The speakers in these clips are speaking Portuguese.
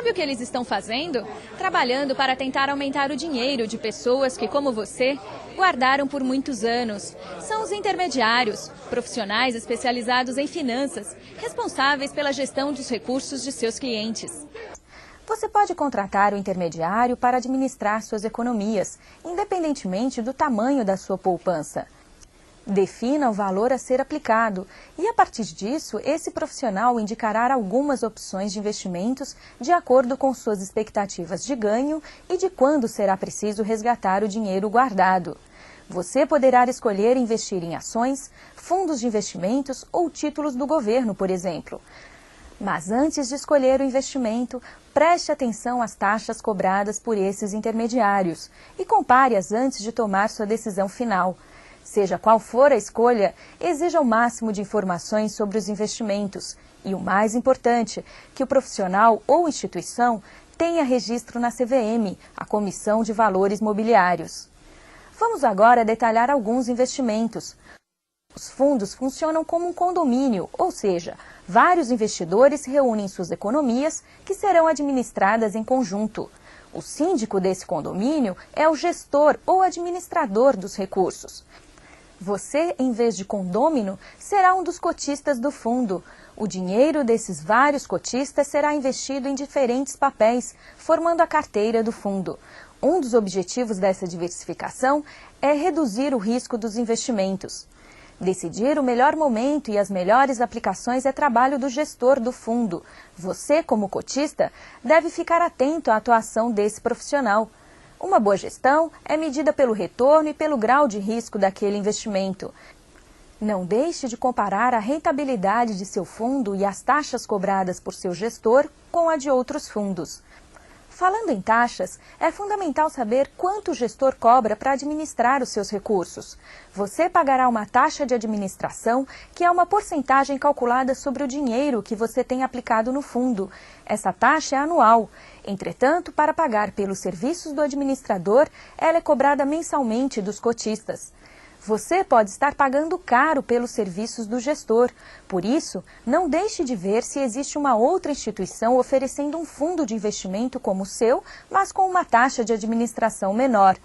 Sabe o que eles estão fazendo? Trabalhando para tentar aumentar o dinheiro de pessoas que, como você, guardaram por muitos anos. São os intermediários, profissionais especializados em finanças, responsáveis pela gestão dos recursos de seus clientes. Você pode contratar o intermediário para administrar suas economias, independentemente do tamanho da sua poupança. Defina o valor a ser aplicado e, a partir disso, esse profissional indicará algumas opções de investimentos de acordo com suas expectativas de ganho e de quando será preciso resgatar o dinheiro guardado. Você poderá escolher investir em ações, fundos de investimentos ou títulos do governo, por exemplo. Mas antes de escolher o investimento, preste atenção às taxas cobradas por esses intermediários e compare-as antes de tomar sua decisão final. Seja qual for a escolha, exija o máximo de informações sobre os investimentos e, o mais importante, que o profissional ou instituição tenha registro na CVM, a Comissão de Valores Mobiliários. Vamos agora detalhar alguns investimentos. Os fundos funcionam como um condomínio, ou seja, vários investidores reúnem suas economias que serão administradas em conjunto. O síndico desse condomínio é o gestor ou administrador dos recursos. Você, em vez de condômino, será um dos cotistas do fundo. O dinheiro desses vários cotistas será investido em diferentes papéis, formando a carteira do fundo. Um dos objetivos dessa diversificação é reduzir o risco dos investimentos. Decidir o melhor momento e as melhores aplicações é trabalho do gestor do fundo. Você, como cotista, deve ficar atento à atuação desse profissional. Uma boa gestão é medida pelo retorno e pelo grau de risco daquele investimento. Não deixe de comparar a rentabilidade de seu fundo e as taxas cobradas por seu gestor com a de outros fundos. Falando em taxas, é fundamental saber quanto o gestor cobra para administrar os seus recursos. Você pagará uma taxa de administração, que é uma porcentagem calculada sobre o dinheiro que você tem aplicado no fundo. Essa taxa é anual. Entretanto, para pagar pelos serviços do administrador, ela é cobrada mensalmente dos cotistas. Você pode estar pagando caro pelos serviços do gestor. Por isso, não deixe de ver se existe uma outra instituição oferecendo um fundo de investimento como o seu, mas com uma taxa de administração menor.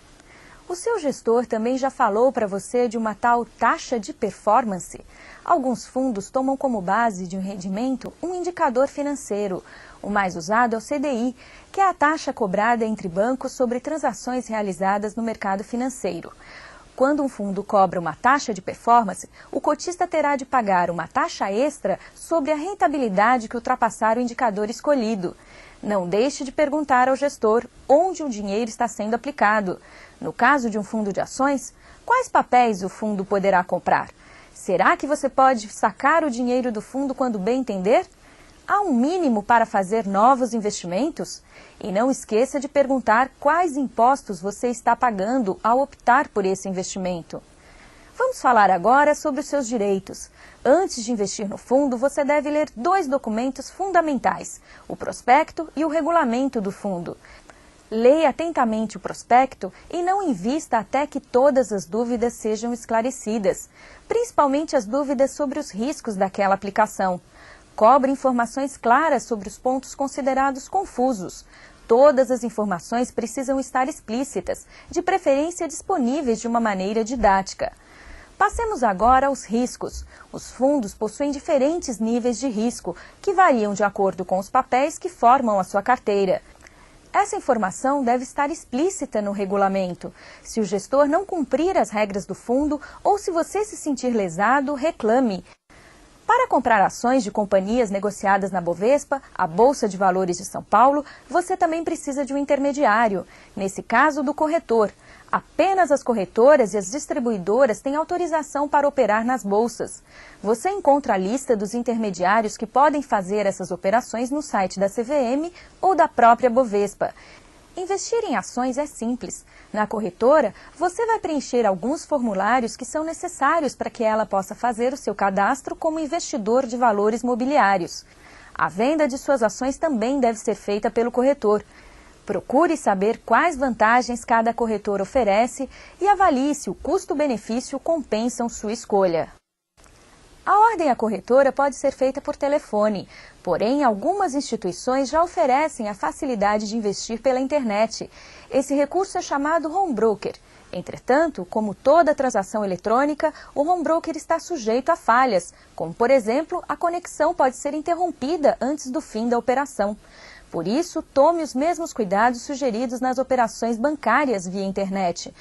O seu gestor também já falou para você de uma tal taxa de performance? Alguns fundos tomam como base de um rendimento um indicador financeiro. O mais usado é o CDI, que é a taxa cobrada entre bancos sobre transações realizadas no mercado financeiro. Quando um fundo cobra uma taxa de performance, o cotista terá de pagar uma taxa extra sobre a rentabilidade que ultrapassar o indicador escolhido. Não deixe de perguntar ao gestor onde o dinheiro está sendo aplicado. No caso de um fundo de ações, quais papéis o fundo poderá comprar? Será que você pode sacar o dinheiro do fundo quando bem entender? Há um mínimo para fazer novos investimentos? E não esqueça de perguntar quais impostos você está pagando ao optar por esse investimento. Vamos falar agora sobre os seus direitos. Antes de investir no fundo, você deve ler 2 documentos fundamentais, o prospecto e o regulamento do fundo. Leia atentamente o prospecto e não invista até que todas as dúvidas sejam esclarecidas, principalmente as dúvidas sobre os riscos daquela aplicação. Cobre informações claras sobre os pontos considerados confusos. Todas as informações precisam estar explícitas, de preferência disponíveis de uma maneira didática. Passemos agora aos riscos. Os fundos possuem diferentes níveis de risco, que variam de acordo com os papéis que formam a sua carteira. Essa informação deve estar explícita no regulamento. Se o gestor não cumprir as regras do fundo ou se você se sentir lesado, reclame. Para comprar ações de companhias negociadas na Bovespa, a Bolsa de Valores de São Paulo, você também precisa de um intermediário, nesse caso do corretor. Apenas as corretoras e as distribuidoras têm autorização para operar nas bolsas. Você encontra a lista dos intermediários que podem fazer essas operações no site da CVM ou da própria Bovespa. Investir em ações é simples. Na corretora, você vai preencher alguns formulários que são necessários para que ela possa fazer o seu cadastro como investidor de valores mobiliários. A venda de suas ações também deve ser feita pelo corretor. Procure saber quais vantagens cada corretor oferece e avalie se o custo-benefício compensam sua escolha. A ordem à corretora pode ser feita por telefone, porém algumas instituições já oferecem a facilidade de investir pela internet. Esse recurso é chamado home broker. Entretanto, como toda transação eletrônica, o home broker está sujeito a falhas, como por exemplo, a conexão pode ser interrompida antes do fim da operação. Por isso, tome os mesmos cuidados sugeridos nas operações bancárias via internet.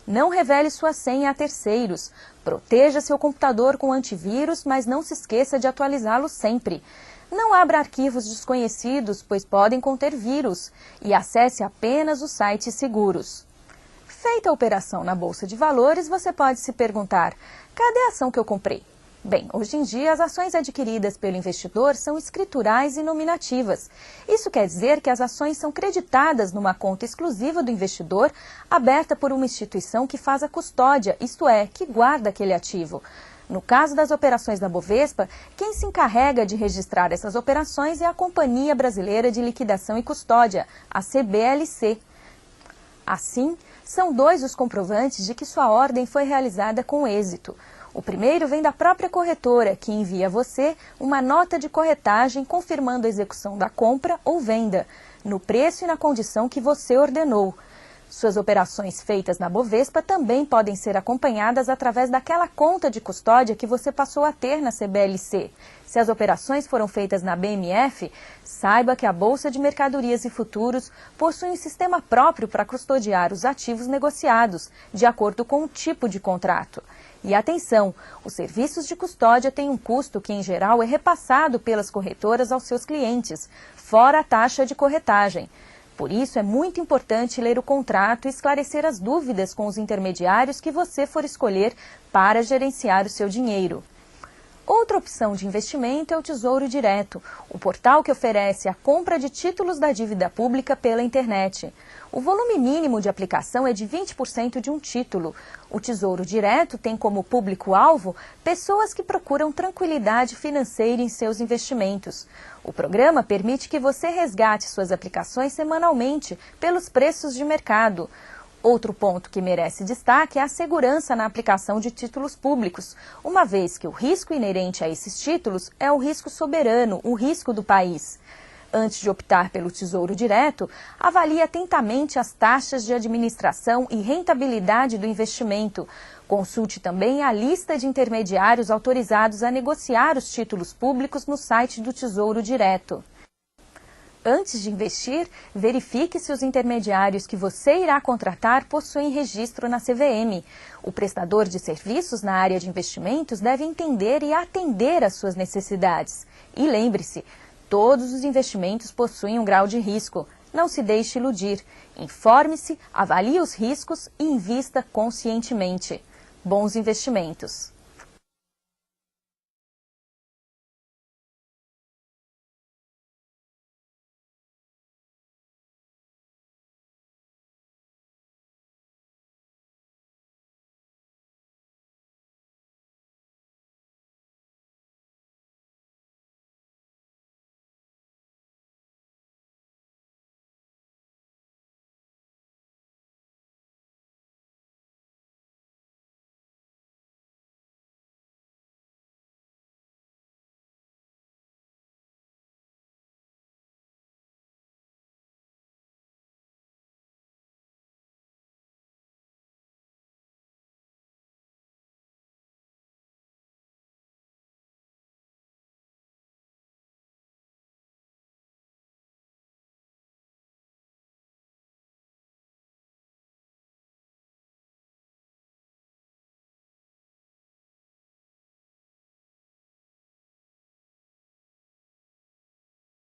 Não revele sua senha a terceiros. Proteja seu computador com antivírus, mas não se esqueça de atualizá-lo sempre. Não abra arquivos desconhecidos, pois podem conter vírus. E acesse apenas os sites seguros. Feita a operação na Bolsa de Valores, você pode se perguntar: cadê a ação que eu comprei? Bem, hoje em dia as ações adquiridas pelo investidor são escriturais e nominativas. Isso quer dizer que as ações são creditadas numa conta exclusiva do investidor, aberta por uma instituição que faz a custódia, isto é, que guarda aquele ativo. No caso das operações da Bovespa, quem se encarrega de registrar essas operações é a Companhia Brasileira de Liquidação e Custódia, a CBLC. Assim, são 2 os comprovantes de que sua ordem foi realizada com êxito. O primeiro vem da própria corretora, que envia a você uma nota de corretagem confirmando a execução da compra ou venda, no preço e na condição que você ordenou. Suas operações feitas na Bovespa também podem ser acompanhadas através daquela conta de custódia que você passou a ter na CBLC. Se as operações foram feitas na BMF, saiba que a Bolsa de Mercadorias e Futuros possui um sistema próprio para custodiar os ativos negociados, de acordo com o tipo de contrato. E atenção, os serviços de custódia têm um custo que, em geral, é repassado pelas corretoras aos seus clientes, fora a taxa de corretagem. Por isso, é muito importante ler o contrato e esclarecer as dúvidas com os intermediários que você for escolher para gerenciar o seu dinheiro. Outra opção de investimento é o Tesouro Direto, o portal que oferece a compra de títulos da dívida pública pela internet. O volume mínimo de aplicação é de 20% de um título. O Tesouro Direto tem como público-alvo pessoas que procuram tranquilidade financeira em seus investimentos. O programa permite que você resgate suas aplicações semanalmente pelos preços de mercado. Outro ponto que merece destaque é a segurança na aplicação de títulos públicos, uma vez que o risco inerente a esses títulos é o risco soberano, o risco do país. Antes de optar pelo Tesouro Direto, avalie atentamente as taxas de administração e rentabilidade do investimento. Consulte também a lista de intermediários autorizados a negociar os títulos públicos no site do Tesouro Direto. Antes de investir, verifique se os intermediários que você irá contratar possuem registro na CVM. O prestador de serviços na área de investimentos deve entender e atender às suas necessidades. E lembre-se, todos os investimentos possuem um grau de risco. Não se deixe iludir. Informe-se, avalie os riscos e invista conscientemente. Bons investimentos!